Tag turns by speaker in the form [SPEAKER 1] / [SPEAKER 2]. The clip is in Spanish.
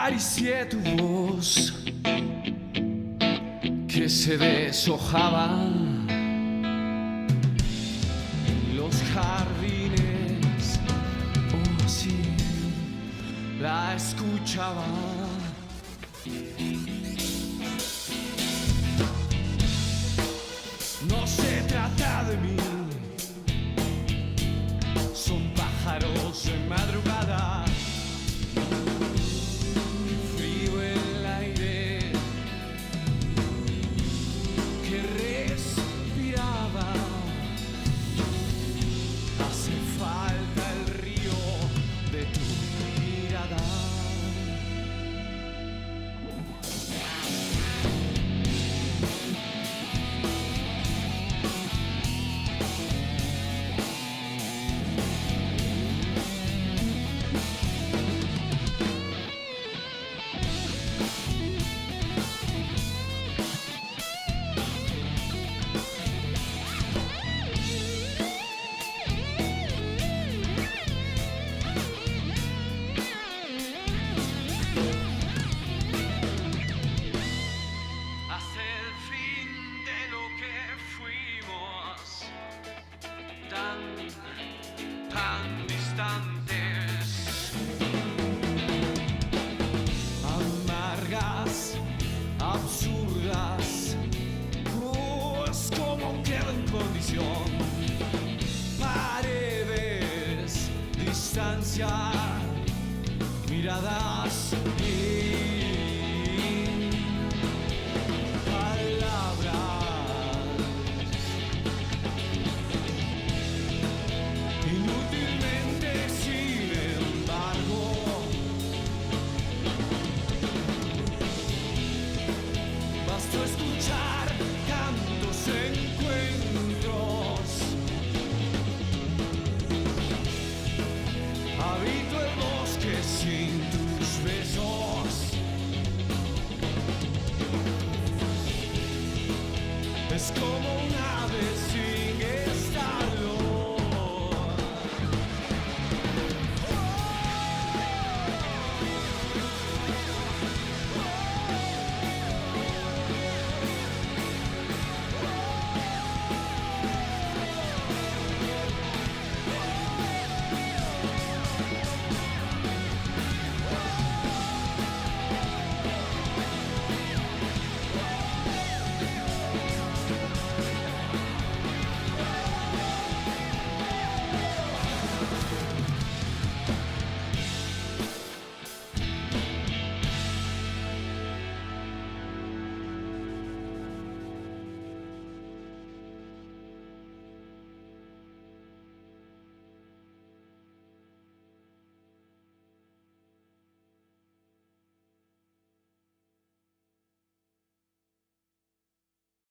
[SPEAKER 1] Acaricié tu voz que se deshojaba en los jardines. Oh, sí, la escuchaba. No se trata de mí, son pájaros en madrugada. Tan distantes, amargas, absurdas, es como queda en condición. Paredes, distancia, miradas y escuchar cantos, encuentros. Habito el bosque sin tus besos. Es como